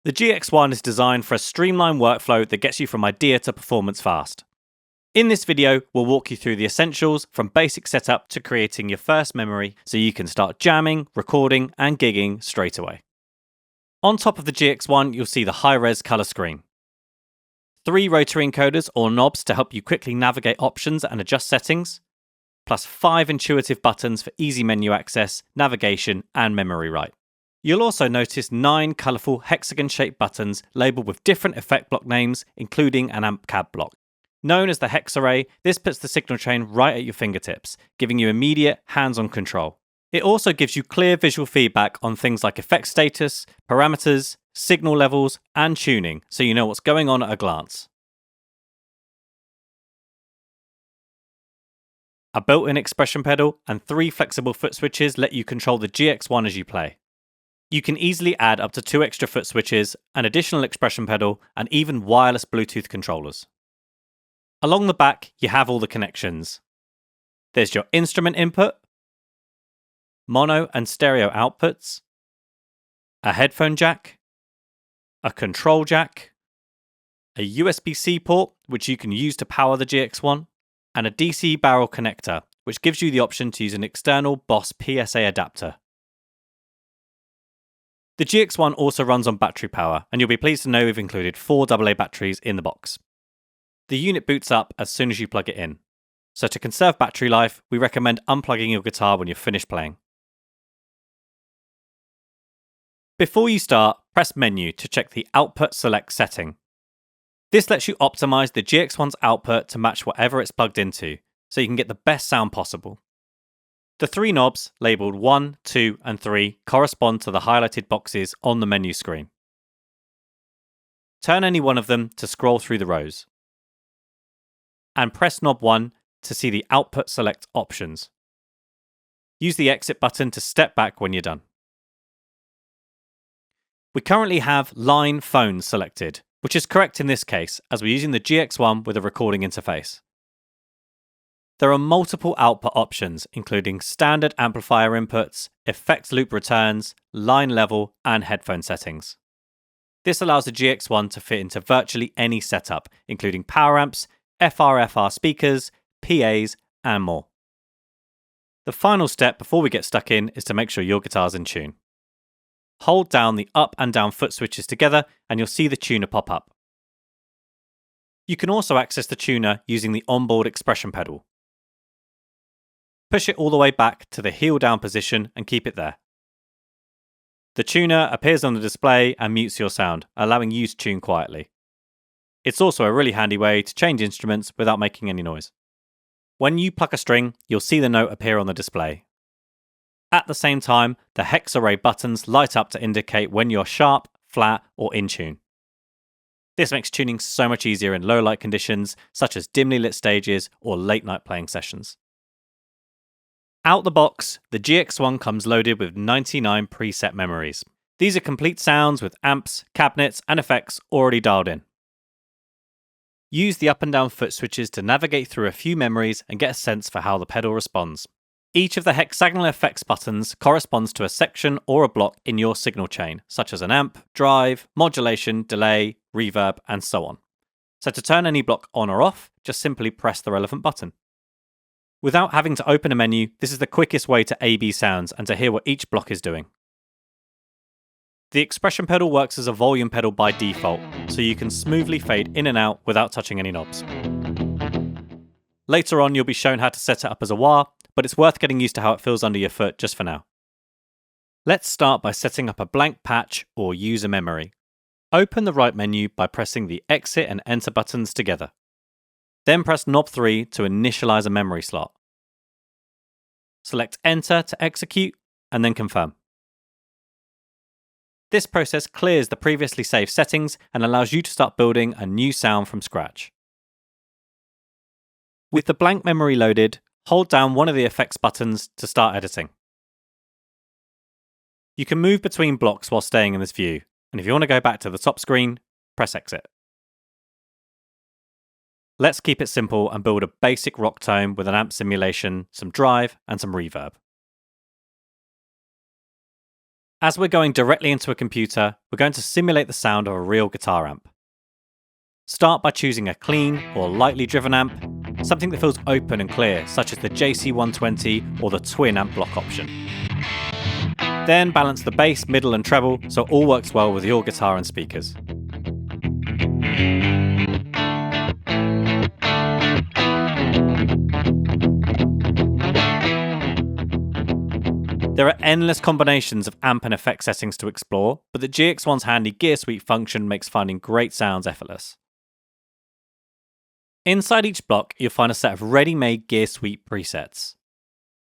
The GX-1 is designed for a streamlined workflow that gets you from idea to performance fast. In this video, we'll walk you through the essentials from basic setup to creating your first memory so you can start jamming, recording, and gigging straight away. On top of the GX-1, you'll see the high-res color screen. 3 rotary encoders or knobs to help you quickly navigate options and adjust settings, plus 5 intuitive buttons for easy menu access, navigation, and memory write. You'll also notice 9 colourful hexagon-shaped buttons labelled with different effect block names, including an amp cab block. Known as the hex array, this puts the signal chain right at your fingertips, giving you immediate hands-on control. It also gives you clear visual feedback on things like effect status, parameters, signal levels, and tuning, so you know what's going on at a glance. A built-in expression pedal and 3 flexible foot switches let you control the GX-1 as you play. You can easily add up to 2 extra foot switches, an additional expression pedal, and even wireless Bluetooth controllers. Along the back, you have all the connections. There's your instrument input, mono and stereo outputs, a headphone jack, a control jack, a USB-C port, which you can use to power the GX-1, and a DC barrel connector, which gives you the option to use an external Boss PSA adapter. The GX-1 also runs on battery power, and you'll be pleased to know we've included 4 AA batteries in the box. The unit boots up as soon as you plug it in, so to conserve battery life, we recommend unplugging your guitar when you're finished playing. Before you start, press Menu to check the Output Select setting. This lets you optimize the GX-1's output to match whatever it's plugged into, so you can get the best sound possible. The 3 knobs, labelled 1, 2, and 3, correspond to the highlighted boxes on the menu screen. Turn any one of them to scroll through the rows. And press knob 1 to see the Output Select options. Use the exit button to step back when you're done. We currently have Line Phone selected, which is correct in this case as we're using the GX-1 with a recording interface. There are multiple output options, including standard amplifier inputs, effect loop returns, line level, and headphone settings. This allows the GX-1 to fit into virtually any setup, including power amps, FR/FR speakers, PAs, and more. The final step before we get stuck in is to make sure your guitar's in tune. Hold down the up and down foot switches together and you'll see the tuner pop up. You can also access the tuner using the Onboard expression pedal. Push it all the way back to the heel down position and keep it there. The tuner appears on the display and mutes your sound, allowing you to tune quietly. It's also a really handy way to change instruments without making any noise. When you pluck a string, you'll see the note appear on the display. At the same time, the hex array buttons light up to indicate when you're sharp, flat, or in tune. This makes tuning so much easier in low light conditions, such as dimly lit stages or late night playing sessions. Out the box, the GX-1 comes loaded with 99 preset memories. These are complete sounds with amps, cabinets, and effects already dialed in. Use the up and down foot switches to navigate through a few memories and get a sense for how the pedal responds. Each of the hexagonal effects buttons corresponds to a section or a block in your signal chain, such as an amp, drive, modulation, delay, reverb, and so on. So to turn any block on or off, just simply press the relevant button. Without having to open a menu, this is the quickest way to A/B sounds and to hear what each block is doing. The expression pedal works as a volume pedal by default, so you can smoothly fade in and out without touching any knobs. Later on, you'll be shown how to set it up as a wah, but it's worth getting used to how it feels under your foot just for now. Let's start by setting up a blank patch or user memory. Open the right menu by pressing the exit and enter buttons together. Then press knob 3 to initialize a memory slot. Select enter to execute and then confirm. This process clears the previously saved settings and allows you to start building a new sound from scratch. With the blank memory loaded, hold down one of the effects buttons to start editing. You can move between blocks while staying in this view, and if you want to go back to the top screen, press exit. Let's keep it simple and build a basic rock tone with an amp simulation, some drive, and some reverb. As we're going directly into a computer, we're going to simulate the sound of a real guitar amp. Start by choosing a clean or lightly driven amp, something that feels open and clear, such as the JC120 or the twin amp block option. Then balance the bass, middle and treble so it all works well with your guitar and speakers. There are endless combinations of amp and effect settings to explore, but the GX-1's handy gear sweep function makes finding great sounds effortless. Inside each block, you'll find a set of ready-made gear sweep presets.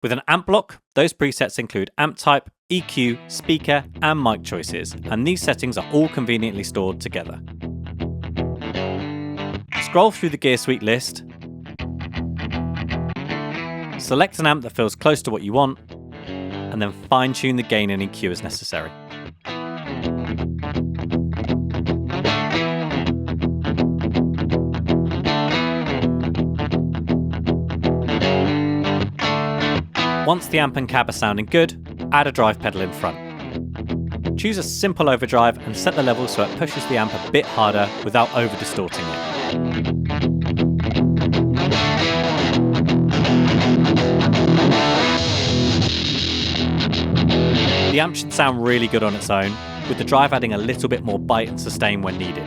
With an amp block, those presets include amp type, EQ, speaker, and mic choices, and these settings are all conveniently stored together. Scroll through the gear sweep list, select an amp that feels close to what you want, and then fine-tune the gain and EQ as necessary. Once the amp and cab are sounding good, add a drive pedal in front. Choose a simple overdrive and set the level so it pushes the amp a bit harder without over-distorting it. The amp should sound really good on its own, with the drive adding a little bit more bite and sustain when needed.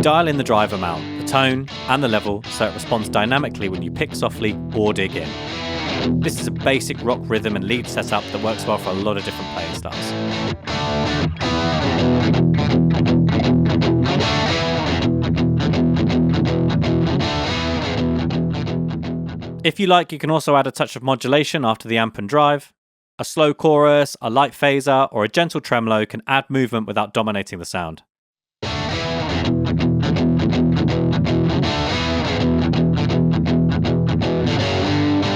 Dial in the drive amount, the tone, and the level so it responds dynamically when you pick softly or dig in. This is a basic rock rhythm and lead setup that works well for a lot of different playing styles. If you like, you can also add a touch of modulation after the amp and drive. A slow chorus, a light phaser, or a gentle tremolo can add movement without dominating the sound.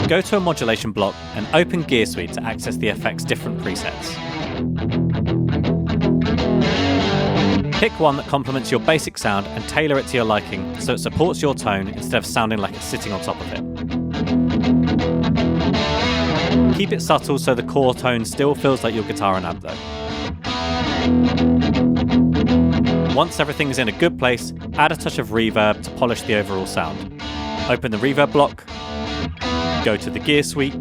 Go to a modulation block and open Gear Suite to access the effect's different presets. Pick one that complements your basic sound and tailor it to your liking so it supports your tone instead of sounding like it's sitting on top of it. Keep it subtle so the core tone still feels like your guitar and amp though. Once everything is in a good place, add a touch of reverb to polish the overall sound. Open the reverb block, go to the Gear Suite,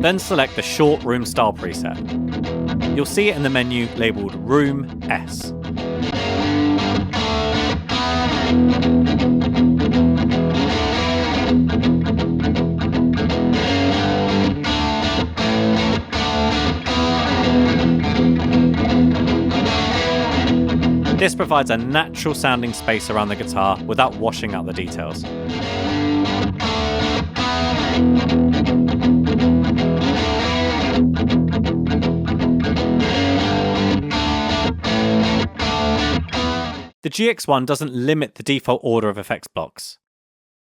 then select the Short Room Style preset. You'll see it in the menu labelled Room S. This provides a natural sounding space around the guitar without washing out the details. The GX-1 doesn't limit the default order of effects blocks,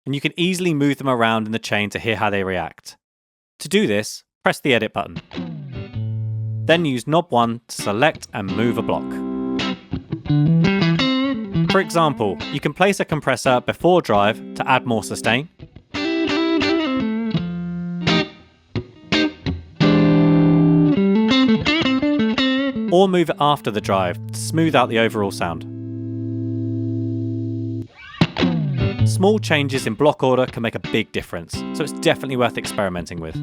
and you can easily move them around in the chain to hear how they react. To do this, press the Edit button. Then use knob 1 to select and move a block. For example, you can place a compressor before drive to add more sustain, or move it after the drive to smooth out the overall sound. Small changes in block order can make a big difference, so it's definitely worth experimenting with.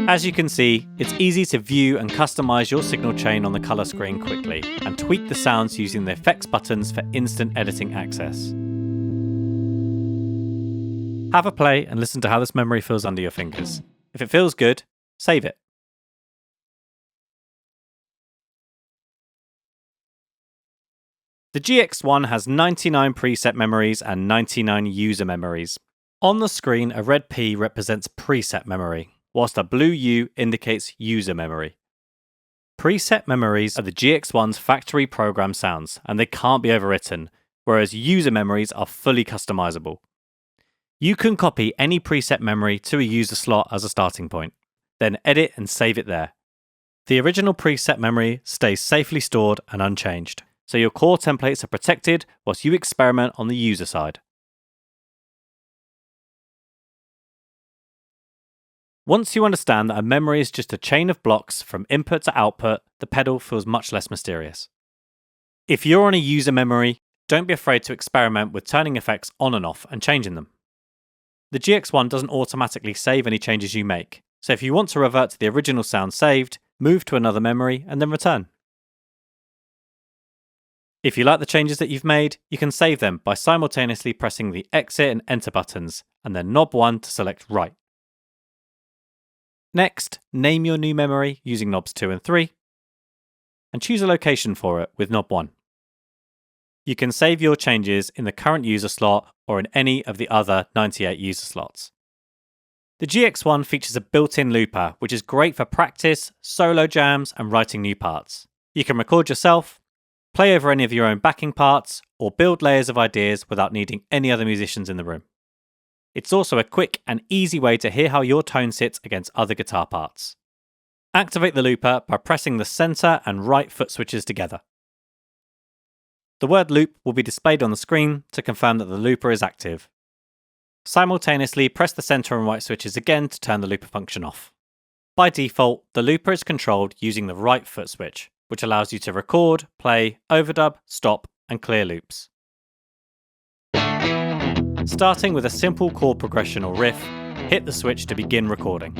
As you can see, it's easy to view and customize your signal chain on the color screen quickly, and tweak the sounds using the effects buttons for instant editing access. Have a play and listen to how this memory feels under your fingers. If it feels good, save it. The GX-1 has 99 preset memories and 99 user memories. On the screen, a red P represents preset memory, whilst a blue U indicates user memory. Preset memories are the GX-1's factory program sounds, and they can't be overwritten, whereas user memories are fully customizable. You can copy any preset memory to a user slot as a starting point, then edit and save it there. The original preset memory stays safely stored and unchanged, so your core templates are protected whilst you experiment on the user side. Once you understand that a memory is just a chain of blocks from input to output, the pedal feels much less mysterious. If you're on a user memory, don't be afraid to experiment with turning effects on and off and changing them. The GX-1 doesn't automatically save any changes you make, so if you want to revert to the original sound saved, move to another memory and then return. If you like the changes that you've made, you can save them by simultaneously pressing the exit and enter buttons, and then knob 1 to select write. Next, name your new memory using knobs 2 and 3, and choose a location for it with knob 1. You can save your changes in the current user slot or in any of the other 98 user slots. The GX-1 features a built-in looper, which is great for practice, solo jams, and writing new parts. You can record yourself, play over any of your own backing parts, or build layers of ideas without needing any other musicians in the room. It's also a quick and easy way to hear how your tone sits against other guitar parts. Activate the looper by pressing the center and right foot switches together. The word loop will be displayed on the screen to confirm that the looper is active. Simultaneously press the center and right switches again to turn the looper function off. By default, the looper is controlled using the right foot switch, which allows you to record, play, overdub, stop, and clear loops. Starting with a simple chord progression or riff, hit the switch to begin recording.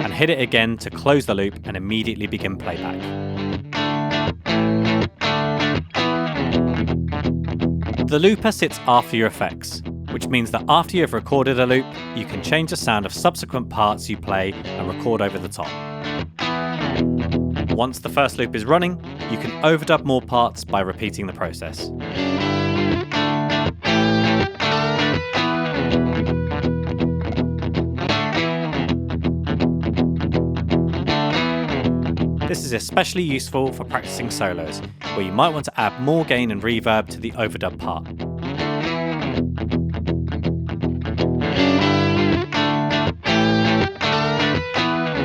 And hit it again to close the loop and immediately begin playback. The looper sits after your effects, which means that after you've recorded a loop, you can change the sound of subsequent parts you play and record over the top. Once the first loop is running, you can overdub more parts by repeating the process. This is especially useful for practicing solos, where you might want to add more gain and reverb to the overdub part.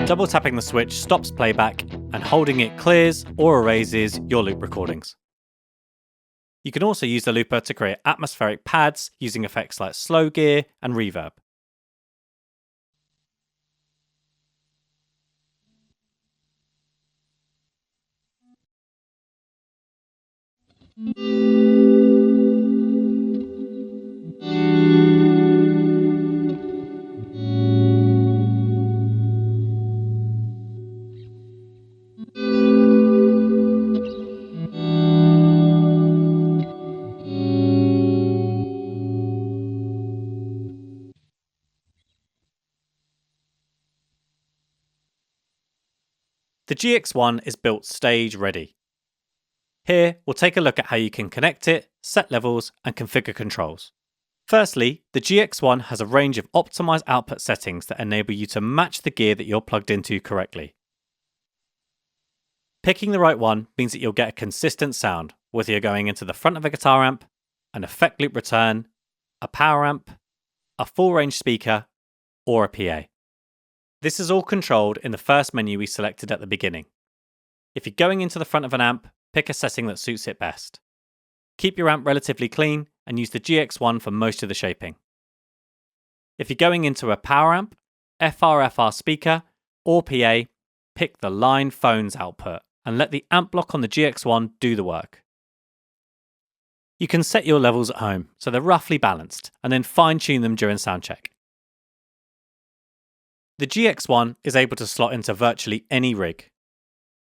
Double tapping the switch stops playback, and holding it clears or erases your loop recordings. You can also use the looper to create atmospheric pads using effects like slow gear and reverb. The GX-1 is built stage ready. Here, we'll take a look at how you can connect it, set levels, and configure controls. Firstly, the GX-1 has a range of optimized output settings that enable you to match the gear that you're plugged into correctly. Picking the right one means that you'll get a consistent sound, whether you're going into the front of a guitar amp, an effect loop return, a power amp, a full range speaker, or a PA. This is all controlled in the first menu we selected at the beginning. If you're going into the front of an amp, pick a setting that suits it best. Keep your amp relatively clean and use the GX-1 for most of the shaping. If you're going into a power amp, FR speaker, or PA, pick the line phones output and let the amp block on the GX-1 do the work. You can set your levels at home so they're roughly balanced and then fine-tune them during soundcheck. The GX-1 is able to slot into virtually any rig.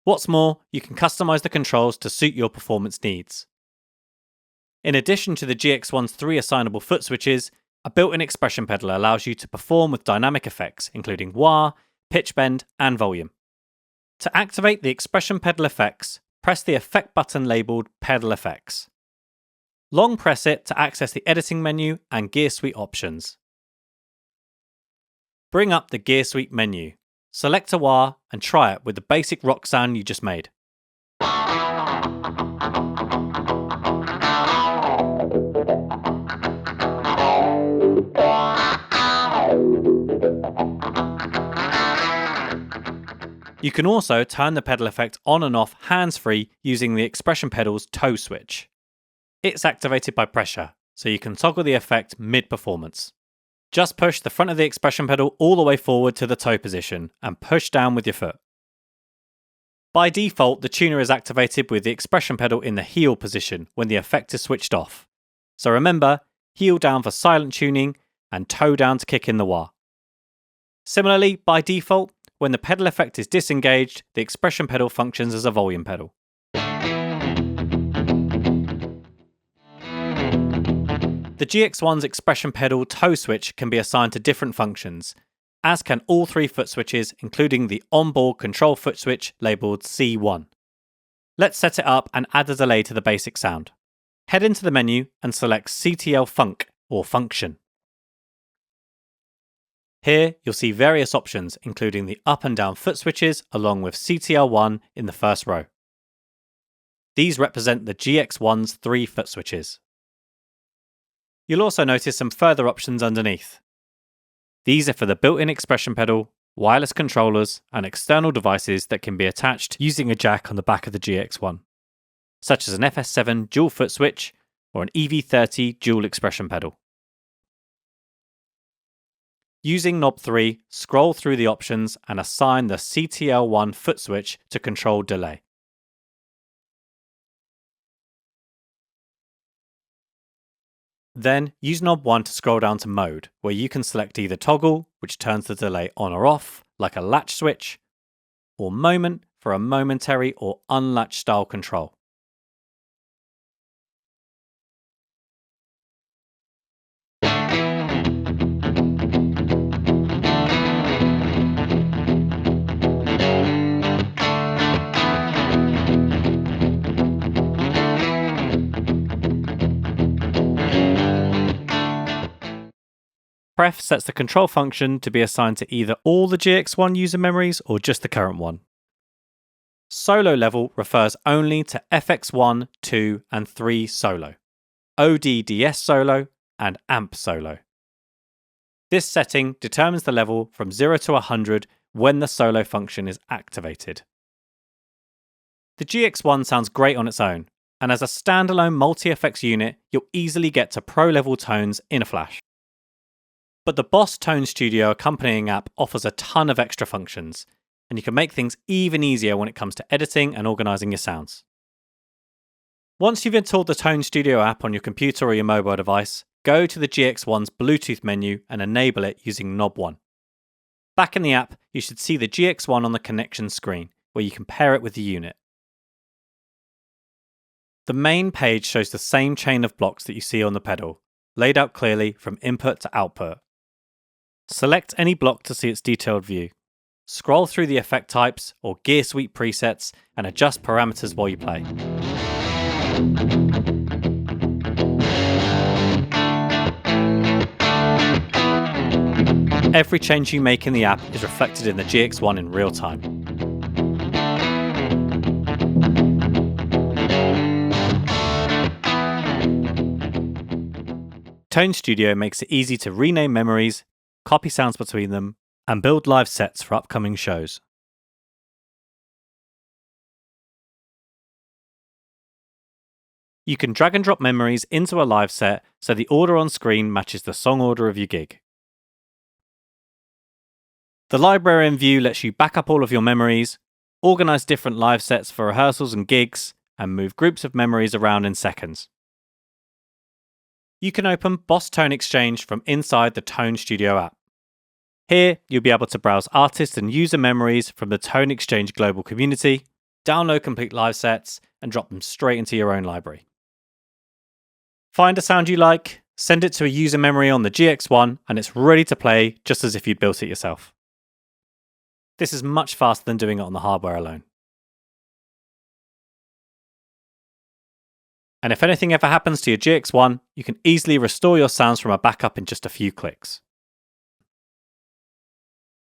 What's more, you can customize the controls to suit your performance needs. In addition to the GX-1's 3 assignable foot switches, a built-in expression pedal allows you to perform with dynamic effects, including wah, pitch bend, and volume. To activate the expression pedal effects, press the effect button labelled Pedal Effects. Long press it to access the editing menu and gear suite options. Bring up the gear suite menu, select a wah, and try it with the basic rock sound you just made. You can also turn the pedal effect on and off hands-free using the expression pedal's toe switch. It's activated by pressure, so you can toggle the effect mid-performance. Just push the front of the expression pedal all the way forward to the toe position and push down with your foot. By default, the tuner is activated with the expression pedal in the heel position when the effect is switched off. So remember, heel down for silent tuning and toe down to kick in the wah. Similarly, by default, when the pedal effect is disengaged, the expression pedal functions as a volume pedal. The GX-1's expression pedal toe switch can be assigned to different functions, as can all three foot switches, including the onboard control foot switch labelled C1. Let's set it up and add a delay to the basic sound. Head into the menu and select CTL Func or Function. Here, you'll see various options, including the up and down foot switches, along with CTL1 in the first row. These represent the GX-1's 3 foot switches. You'll also notice some further options underneath. These are for the built-in expression pedal, wireless controllers, and external devices that can be attached using a jack on the back of the GX-1, such as an FS7 dual foot switch or an EV30 dual expression pedal. Using knob 3, scroll through the options and assign the CTL1 foot switch to control delay. Then use knob 1 to scroll down to mode, where you can select either toggle, which turns the delay on or off, like a latch switch, or moment for a momentary or unlatched style control. Pref sets the control function to be assigned to either all the GX1 user memories or just the current one. Solo level refers only to FX1, 2, and 3 solo, ODDS solo, and AMP solo. This setting determines the level from 0 to 100 when the solo function is activated. The GX1 sounds great on its own, and as a standalone multi-effects unit, you'll easily get to pro-level tones in a flash. But the Boss Tone Studio accompanying app offers a ton of extra functions, and you can make things even easier when it comes to editing and organising your sounds. Once you've installed the Tone Studio app on your computer or your mobile device, go to the GX1's Bluetooth menu and enable it using knob 1. Back in the app, you should see the GX1 on the connection screen, where you can pair it with the unit. The main page shows the same chain of blocks that you see on the pedal, laid out clearly from input to output. Select any block to see its detailed view. Scroll through the effect types or gear suite presets and adjust parameters while you play. Every change you make in the app is reflected in the GX1 in real time. Tone Studio makes it easy to rename memories, copy sounds between them, and build live sets for upcoming shows. You can drag and drop memories into a live set so the order on screen matches the song order of your gig. The librarian view lets you back up all of your memories, organise different live sets for rehearsals and gigs, and move groups of memories around in seconds. You can open Boss Tone Exchange from inside the Tone Studio app. Here, you'll be able to browse artist and user memories from the Tone Exchange global community, download complete live sets, and drop them straight into your own library. Find a sound you like, send it to a user memory on the GX1, and it's ready to play just as if you'd built it yourself. This is much faster than doing it on the hardware alone. And if anything ever happens to your GX1, you can easily restore your sounds from a backup in just a few clicks.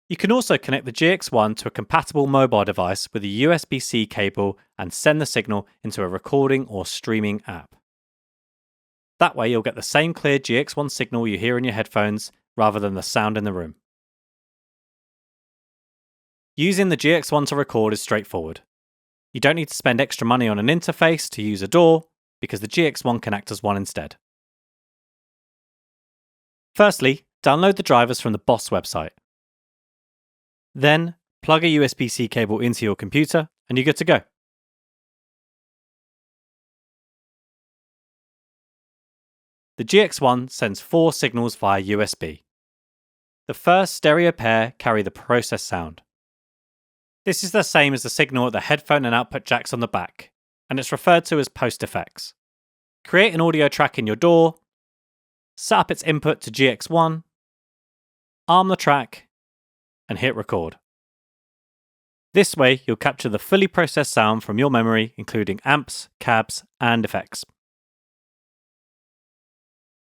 You can also connect the GX1 to a compatible mobile device with a USB-C cable and send the signal into a recording or streaming app. That way you'll get the same clear GX1 signal you hear in your headphones rather than the sound in the room. Using the GX-1 to record is straightforward. You don't need to spend extra money on an interface to use a DAW, because the GX-1 can act as one instead. Firstly, download the drivers from the Boss website. Then, plug a USB-C cable into your computer and you're good to go. The GX-1 sends 4 signals via USB. The first stereo pair carry the processed sound. This is the same as the signal at the headphone and output jacks on the back, and it's referred to as post effects. Create an audio track in your DAW, set up its input to GX-1, arm the track, and hit record. This way, you'll capture the fully processed sound from your memory, including amps, cabs, and effects.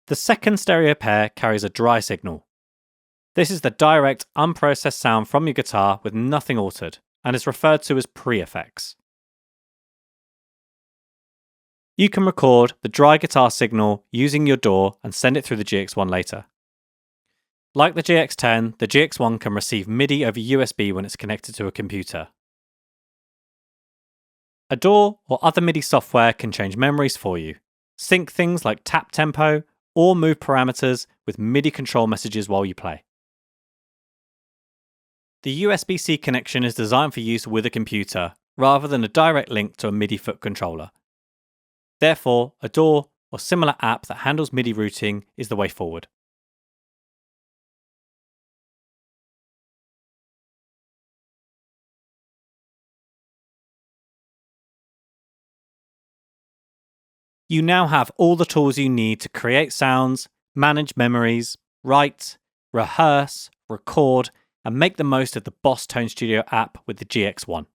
The second stereo pair carries a dry signal. This is the direct, unprocessed sound from your guitar with nothing altered, and is referred to as pre-effects. You can record the dry guitar signal using your DAW and send it through the GX-1 later. Like the GX10, the GX-1 can receive MIDI over USB when it's connected to a computer. A DAW or other MIDI software can change memories for you, sync things like tap tempo, or move parameters with MIDI control messages while you play. The USB-C connection is designed for use with a computer, rather than a direct link to a MIDI foot controller. Therefore, a DAW or similar app that handles MIDI routing is the way forward. You now have all the tools you need to create sounds, manage memories, write, rehearse, record, and make the most of the Boss Tone Studio app with the GX-1.